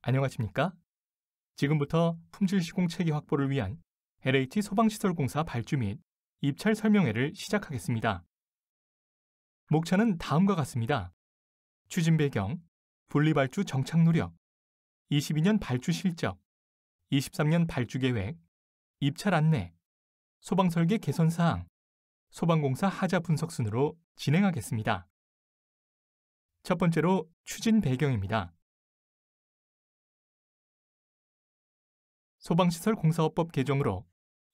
안녕하십니까? 지금부터 품질 시공 체계 확보를 위한 LH 소방시설공사 발주 및 입찰 설명회를 시작하겠습니다. 목차는 다음과 같습니다. 추진 배경, 분리발주 정착 노력, 22년 발주 실적, 23년 발주 계획, 입찰 안내, 소방설계 개선 사항, 소방공사 하자 분석 순으로 진행하겠습니다. 첫 번째로 추진 배경입니다. 소방시설공사업법 개정으로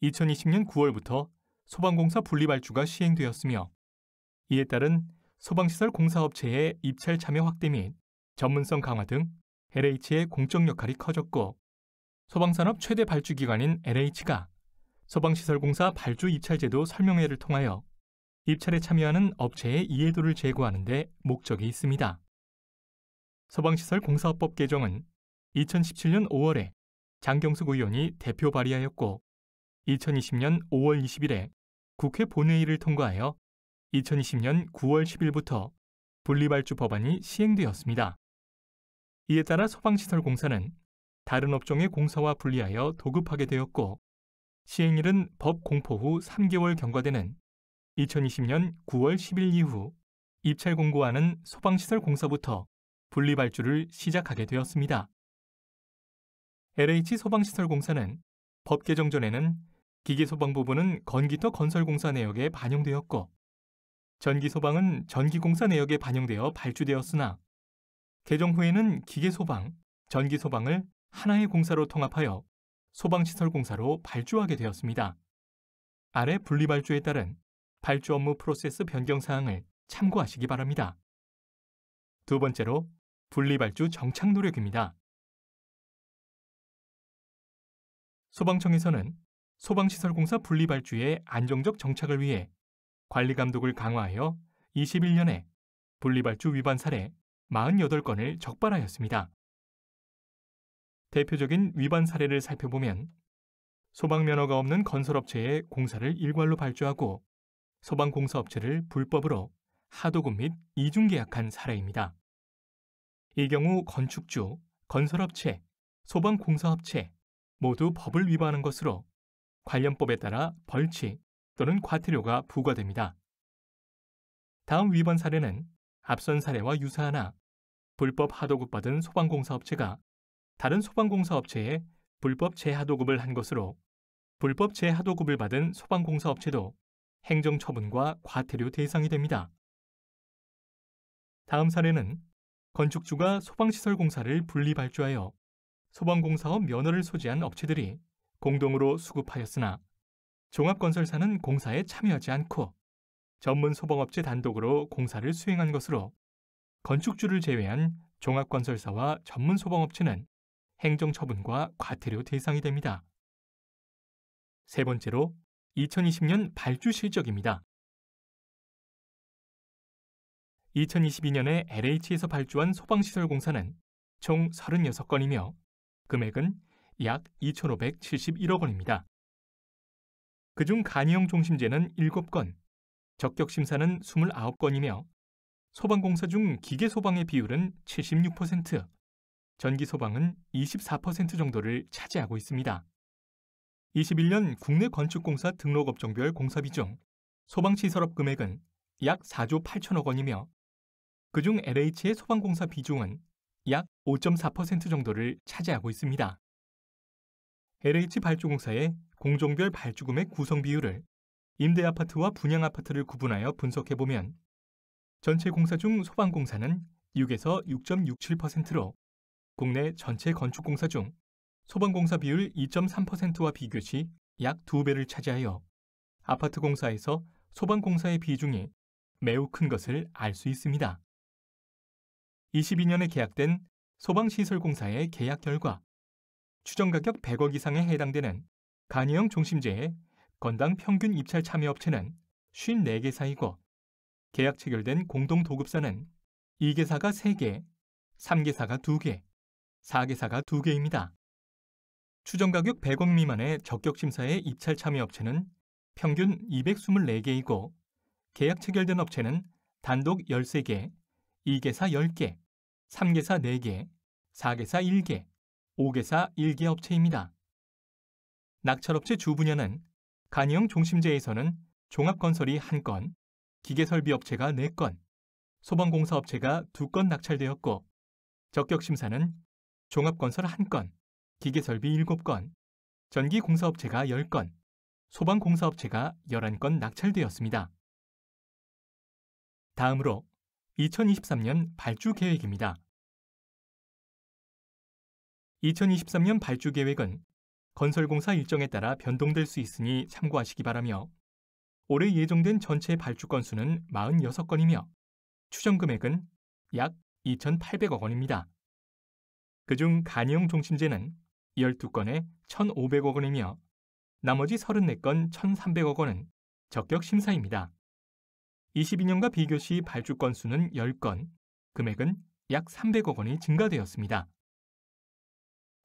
2020년 9월부터 소방공사 분리발주가 시행되었으며 이에 따른 소방시설 공사업체의 입찰 참여 확대 및 전문성 강화 등 LH의 공적 역할이 커졌고 소방산업 최대 발주기관인 LH가 소방시설공사 발주 입찰제도 설명회를 통하여 입찰에 참여하는 업체의 이해도를 제고하는 데 목적이 있습니다. 소방시설 공사업법 개정은 2017년 5월에 장경숙 의원이 대표 발의하였고 2020년 5월 20일에 국회 본회의를 통과하여 2020년 9월 10일부터 분리발주 법안이 시행되었습니다. 이에 따라 소방시설공사는 다른 업종의 공사와 분리하여 도급하게 되었고 시행일은 법 공포 후 3개월 경과되는 2020년 9월 10일 이후 입찰 공고하는 소방시설공사부터 분리발주를 시작하게 되었습니다. LH 소방시설공사는 법 개정 전에는 기계소방부분은 건기터 건설공사 내역에 반영되었고 전기소방은 전기공사 내역에 반영되어 발주되었으나 개정 후에는 기계소방, 전기소방을 하나의 공사로 통합하여 소방시설공사로 발주하게 되었습니다. 아래 분리발주에 따른 발주 업무 프로세스 변경 사항을 참고하시기 바랍니다. 두 번째로 분리발주 정착 노력입니다. 소방청에서는 소방시설공사 분리발주의 안정적 정착을 위해 관리감독을 강화하여 21년에 분리발주 위반 사례 48건을 적발하였습니다. 대표적인 위반 사례를 살펴보면 소방면허가 없는 건설업체의 공사를 일괄로 발주하고 소방공사업체를 불법으로 하도급 및 이중계약한 사례입니다. 이 경우 건축주, 건설업체, 소방공사업체 모두 법을 위반한 것으로 관련법에 따라 벌칙 또는 과태료가 부과됩니다. 다음 위반 사례는 앞선 사례와 유사하나 불법 하도급 받은 소방공사업체가 다른 소방공사업체에 불법 재하도급을 한 것으로 불법 재하도급을 받은 소방공사업체도 행정처분과 과태료 대상이 됩니다. 다음 사례는 건축주가 소방시설공사를 분리발주하여 소방공사업 면허를 소지한 업체들이 공동으로 수급하였으나 종합건설사는 공사에 참여하지 않고 전문 소방업체 단독으로 공사를 수행한 것으로 건축주를 제외한 종합건설사와 전문 소방업체는 행정처분과 과태료 대상이 됩니다. 세 번째로 2020년 발주 실적입니다. 2022년에 LH에서 발주한 소방시설공사는 총 36건이며 금액은 약 2,571억 원입니다. 그중 간이형 종심제는 7건, 적격심사는 29건이며 소방공사 중 기계소방의 비율은 76%, 전기소방은 24% 정도를 차지하고 있습니다. 21년 국내 건축공사 등록업종별 공사비 중 소방시설업 금액은 약 4조 8천억 원이며 그중 LH의 소방공사 비중은 약 5.4% 정도를 차지하고 있습니다. LH 발주공사의 공종별 발주금액 구성 비율을 임대아파트와 분양아파트를 구분하여 분석해보면 전체 공사 중 소방공사는 6에서 6.67%로 국내 전체 건축공사 중 소방공사 비율 2.3%와 비교시 약 2배를 차지하여 아파트 공사에서 소방공사의 비중이 매우 큰 것을 알 수 있습니다. 22년에 계약된 소방시설공사의 계약 결과 추정가격 100억 이상에 해당되는 간이형 종심제의 건당 평균 입찰 참여 업체는 54개사이고 계약 체결된 공동도급사는 2개사가 3개, 3개사가 2개, 4개사가 2개입니다. 추정가격 100억 미만의 적격심사의 입찰 참여 업체는 평균 224개이고 계약 체결된 업체는 단독 13개, 2개사 10개, 3개사 4개, 4개사 1개, 5개사 1개 업체입니다. 낙찰업체 주분야는 간이형 종심제에서는 종합건설이 1건, 기계설비업체가 4건, 소방공사업체가 2건 낙찰되었고 적격심사는 종합건설 1건, 기계설비 7건, 전기공사업체가 10건, 소방공사업체가 11건 낙찰되었습니다. 다음으로 2023년 발주 계획입니다. 2023년 발주 계획은 건설공사 일정에 따라 변동될 수 있으니 참고하시기 바라며 올해 예정된 전체 발주 건수는 46건이며 추정 금액은 약 2,800억 원입니다. 그중 간이용 종심제는 12건에 1,500억 원이며 나머지 34건 1,300억 원은 적격 심사입니다. 22년과 비교 시 발주 건수는 10건, 금액은 약 300억 원이 증가되었습니다.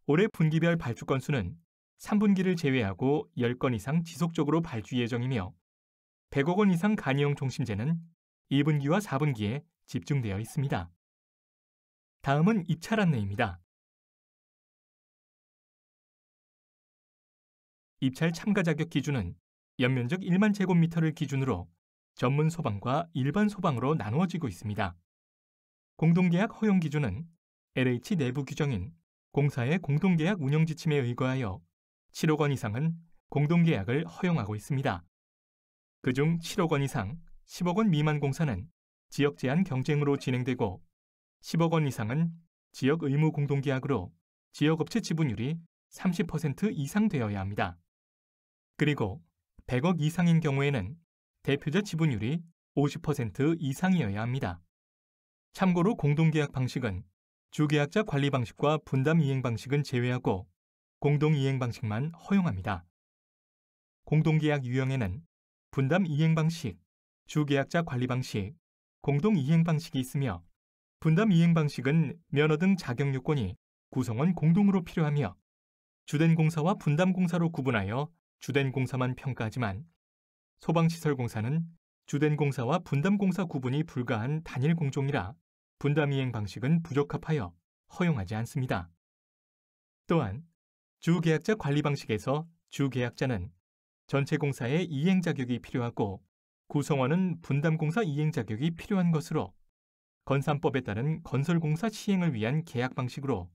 올해 분기별 발주 건수는 3분기를 제외하고 10건 이상 지속적으로 발주 예정이며 100억 원 이상 간이용 종심제는 2분기와 4분기에 집중되어 있습니다. 다음은 입찰 안내입니다. 입찰 참가 자격 기준은 연면적 1만 제곱미터를 기준으로 전문 소방과 일반 소방으로 나누어지고 있습니다. 공동계약 허용 기준은 LH 내부 규정인 공사의 공동계약 운영 지침에 의거하여 7억 원 이상은 공동계약을 허용하고 있습니다. 그중 7억 원 이상, 10억 원 미만 공사는 지역 제한 경쟁으로 진행되고 10억 원 이상은 지역 의무 공동계약으로 지역업체 지분율이 30% 이상 되어야 합니다. 그리고 100억 이상인 경우에는 대표자 지분율이 50% 이상이어야 합니다. 참고로 공동계약 방식은 주계약자 관리 방식과 분담 이행 방식은 제외하고 공동 이행 방식만 허용합니다. 공동계약 유형에는 분담 이행 방식, 주계약자 관리 방식, 공동 이행 방식이 있으며 분담 이행 방식은 면허 등 자격 요건이 구성원 공동으로 필요하며 주된 공사와 분담 공사로 구분하여 주된 공사만 평가하지만 소방시설공사는 주된 공사와 분담 공사 구분이 불가한 단일 공종이라 분담 이행 방식은 부적합하여 허용하지 않습니다. 또한 주계약자 관리 방식에서 주계약자는 전체 공사의 이행 자격이 필요하고 구성원은 분담 공사 이행 자격이 필요한 것으로 건산법에 따른 건설공사 시행을 위한 계약 방식으로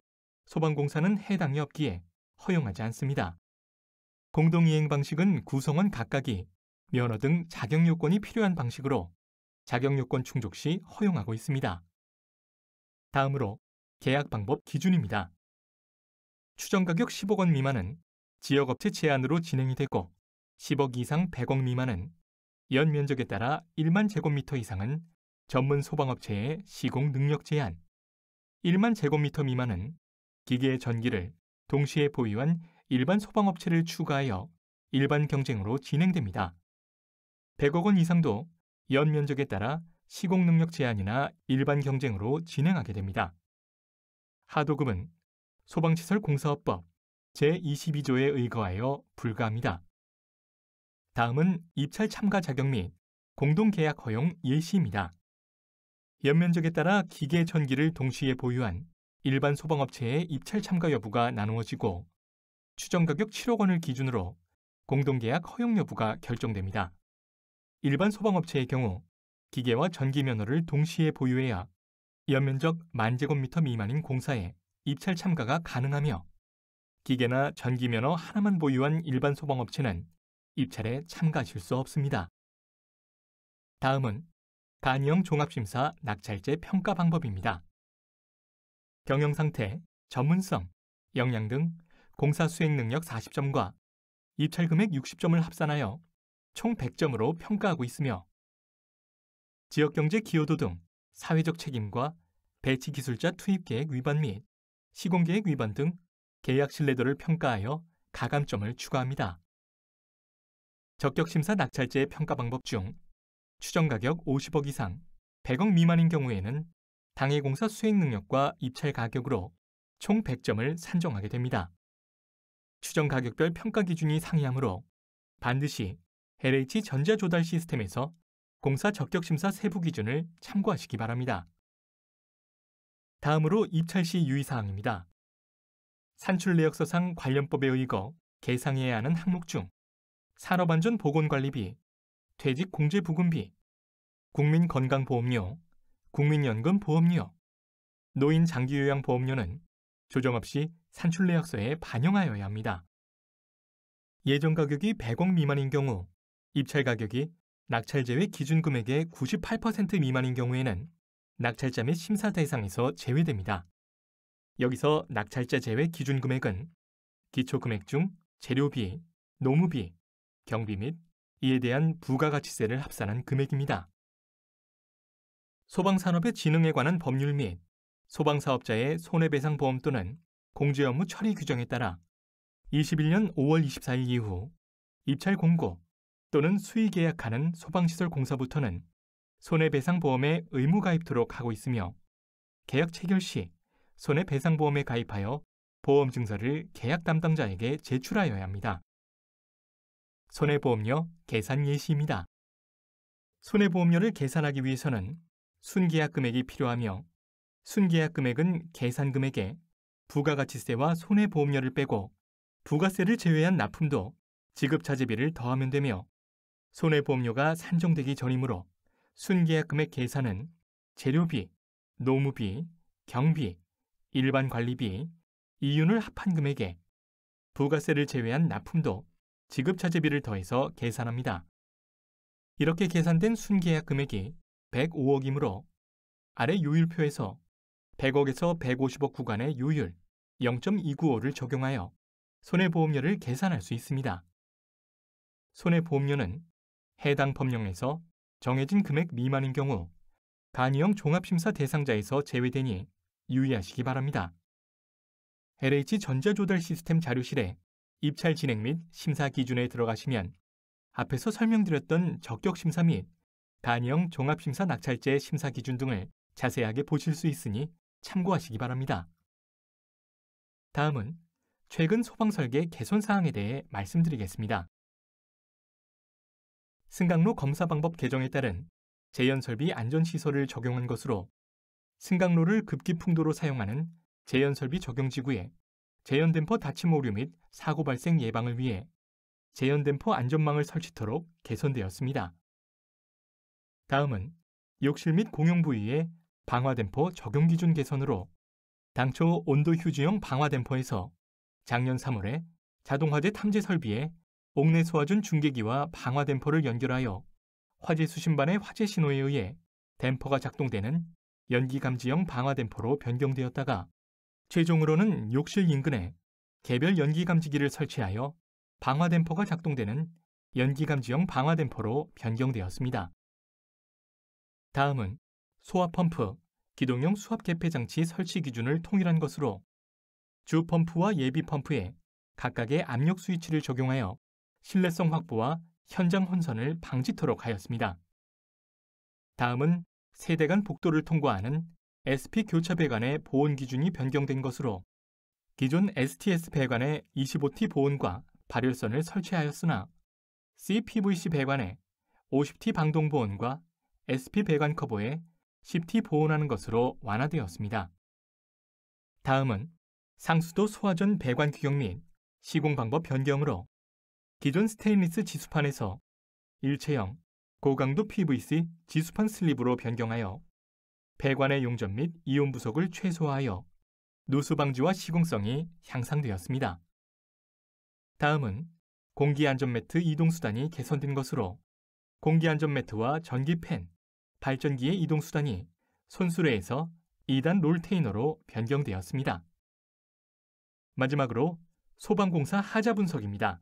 소방공사는 해당이 없기에 허용하지 않습니다. 공동이행 방식은 구성원 각각이 면허 등 자격 요건이 필요한 방식으로 자격 요건 충족 시 허용하고 있습니다. 다음으로 계약 방법 기준입니다. 추정 가격 10억 원 미만은 지역업체 제한으로 진행이 되고 10억 이상 100억 미만은 연 면적에 따라 1만 제곱미터 이상은 전문 소방업체의 시공 능력 제한, 1만 제곱미터 미만은 기계 전기를 동시에 보유한 일반 소방업체를 추가하여 일반 경쟁으로 진행됩니다. 100억 원 이상도 연 면적에 따라 시공 능력 제한이나 일반 경쟁으로 진행하게 됩니다. 하도급은 소방시설 공사업법 제22조에 의거하여 불가합니다. 다음은 입찰 참가 자격 및 공동계약 허용 예시입니다. 연면적에 따라 기계 전기를 동시에 보유한 일반 소방업체의 입찰 참가 여부가 나누어지고 추정 가격 7억 원을 기준으로 공동계약 허용 여부가 결정됩니다. 일반 소방업체의 경우 기계와 전기 면허를 동시에 보유해야 연면적 10,000제곱미터 미만인 공사에 입찰 참가가 가능하며 기계나 전기 면허 하나만 보유한 일반 소방업체는 입찰에 참가하실 수 없습니다. 다음은 간이형 종합심사 낙찰제 평가 방법입니다. 경영상태, 전문성, 역량 등 공사 수행 능력 40점과 입찰 금액 60점을 합산하여 총 100점으로 평가하고 있으며 지역경제 기여도 등 사회적 책임과 배치기술자 투입계획 위반 및 시공계획 위반 등 계약 신뢰도를 평가하여 가감점을 추가합니다. 적격심사 낙찰제 평가 방법 중 추정가격 50억 이상, 100억 미만인 경우에는 당해공사 수행 능력과 입찰 가격으로 총 100점을 산정하게 됩니다. 추정가격별 평가 기준이 상이하므로 반드시 LH 전자조달 시스템에서 공사 적격심사 세부 기준을 참고하시기 바랍니다. 다음으로 입찰 시 유의사항입니다. 산출내역서상 관련법에 의거 계상해야 하는 항목 중 산업안전보건관리비, 퇴직공제부금비, 국민건강보험료, 국민연금보험료, 노인장기요양보험료는 조정 없이 산출내역서에 반영하여야 합니다. 예정 가격이 100억 미만인 경우 입찰 가격이 낙찰 제외 기준금액의 98% 미만인 경우에는 낙찰자 및 심사 대상에서 제외됩니다. 여기서 낙찰자 제외 기준금액은 기초금액 중 재료비, 노무비, 경비 및 이에 대한 부가가치세를 합산한 금액입니다. 소방산업의 진흥에 관한 법률 및 소방사업자의 손해배상보험 또는 공제업무 처리 규정에 따라 21년 5월 24일 이후 입찰 공고 또는 수의 계약하는 소방시설 공사부터는 손해배상보험에 의무가입토록 하고 있으며 계약 체결 시 손해배상보험에 가입하여 보험증서를 계약 담당자에게 제출하여야 합니다. 손해보험료 계산 예시입니다. 손해보험료를 계산하기 위해서는 순계약 금액이 필요하며 순계약 금액은 계산 금액에 부가가치세와 손해보험료를 빼고 부가세를 제외한 납품도 지급차재비를 더하면 되며 손해보험료가 산정되기 전이므로 순계약 금액 계산은 재료비, 노무비, 경비, 일반관리비, 이윤을 합한 금액에 부가세를 제외한 납품도 지급차재비를 더해서 계산합니다. 이렇게 계산된 순계약 금액이 105억이므로 아래 요율표에서 100억에서 150억 구간의 요율 0.295를 적용하여 손해보험료를 계산할 수 있습니다. 손해보험료는 해당 법령에서 정해진 금액 미만인 경우 간이형 종합심사 대상자에서 제외되니 유의하시기 바랍니다. LH 전자조달 시스템 자료실에 입찰 진행 및 심사 기준에 들어가시면 앞에서 설명드렸던 적격심사 및 간이형 종합심사 낙찰제 심사 기준 등을 자세하게 보실 수 있으니 참고하시기 바랍니다. 다음은 최근 소방설계 개선 사항에 대해 말씀드리겠습니다. 승강로 검사 방법 개정에 따른 제연설비 안전시설을 적용한 것으로 승강로를 급기풍도로 사용하는 제연설비 적용지구에 제연댐퍼 닫힘 오류 및 사고 발생 예방을 위해 제연댐퍼 안전망을 설치토록 개선되었습니다. 다음은 욕실 및 공용 부위의 방화댐퍼 적용 기준 개선으로 당초 온도 휴지용 방화댐퍼에서 작년 3월에 자동화재 탐지 설비에 옥내 소화전 중계기와 방화댐퍼를 연결하여 화재 수신반의 화재 신호에 의해 댐퍼가 작동되는 연기감지형 방화댐퍼로 변경되었다가 최종으로는 욕실 인근에 개별 연기감지기를 설치하여 방화댐퍼가 작동되는 연기감지형 방화댐퍼로 변경되었습니다. 다음은 소화펌프, 기동용 수압개폐장치 설치 기준을 통일한 것으로 주펌프와 예비펌프에 각각의 압력 스위치를 적용하여 신뢰성 확보와 현장 혼선을 방지토록 하였습니다. 다음은 세대 간 복도를 통과하는 SP 교차 배관의 보온 기준이 변경된 것으로 기존 STS 배관에 25T 보온과 발열선을 설치하였으나 CPVC 배관에 50T 방동 보온과 SP 배관 커버에 10T 보온하는 것으로 완화되었습니다. 다음은 상수도 소화전 배관 규격 및 시공 방법 변경으로 기존 스테인리스 지수판에서 일체형 고강도 PVC 지수판 슬립으로 변경하여 배관의 용접 및 이온 부속을 최소화하여 누수 방지와 시공성이 향상되었습니다. 다음은 공기안전매트 이동수단이 개선된 것으로 공기안전매트와 전기팬, 발전기의 이동수단이 손수레에서 2단 롤테이너로 변경되었습니다. 마지막으로 소방공사 하자 분석입니다.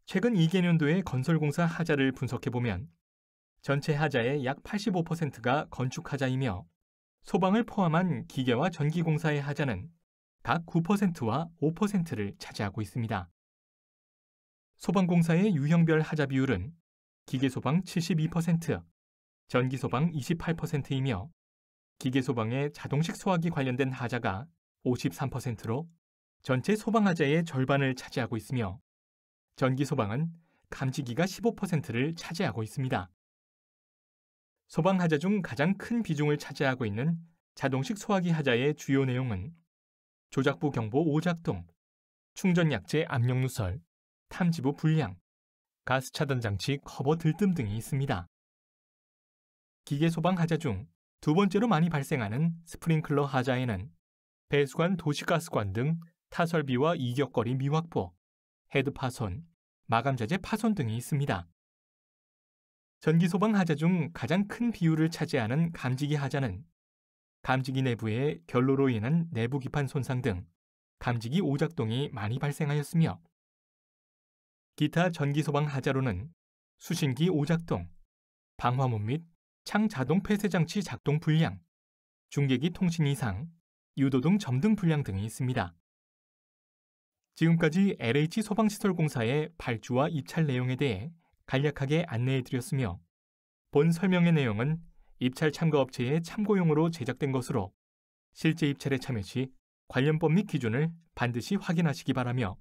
최근 2개년도의 건설공사 하자를 분석해보면 전체 하자의 약 85%가 건축하자이며 소방을 포함한 기계와 전기공사의 하자는 각 9%와 5%를 차지하고 있습니다. 소방공사의 유형별 하자 비율은 기계소방 72%, 전기소방 28%이며 기계소방의 자동식 소화기 관련된 하자가 53%로 전체 소방하자의 절반을 차지하고 있으며 전기소방은 감지기가 15%를 차지하고 있습니다. 소방하자 중 가장 큰 비중을 차지하고 있는 자동식 소화기 하자의 주요 내용은 조작부 경보 오작동, 충전 약제 압력 누설, 탐지부 불량, 가스 차단 장치 커버 들뜸 등이 있습니다. 기계 소방 하자 중 두 번째로 많이 발생하는 스프링클러 하자에는 배수관 도시가스관 등 타설비와 이격거리 미확보, 헤드 파손, 마감 자재 파손 등이 있습니다. 전기 소방 하자 중 가장 큰 비율을 차지하는 감지기 하자는 감지기 내부의 결로로 인한 내부 기판 손상 등 감지기 오작동이 많이 발생하였으며, 기타 전기 소방 하자로는 수신기 오작동, 방화문 및 창 자동 폐쇄 장치 작동 불량, 중계기 통신 이상, 유도등 점등 불량 등이 있습니다. 지금까지 LH 소방시설공사의 발주와 입찰 내용에 대해 간략하게 안내해드렸으며, 본 설명의 내용은 입찰 참가업체의 참고용으로 제작된 것으로 실제 입찰에 참여 시 관련 법 및 기준을 반드시 확인하시기 바라며,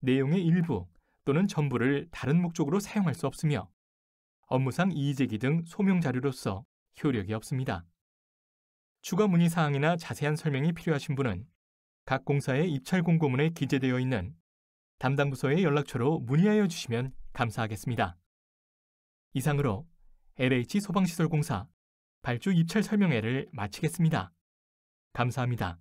내용의 일부 또는 전부를 다른 목적으로 사용할 수 없으며 업무상 이의제기 등 소명 자료로서 효력이 없습니다. 추가 문의사항이나 자세한 설명이 필요하신 분은 각 공사의 입찰 공고문에 기재되어 있는 담당 부서의 연락처로 문의하여 주시면 감사하겠습니다. 이상으로 LH 소방시설공사 발주 입찰 설명회를 마치겠습니다. 감사합니다.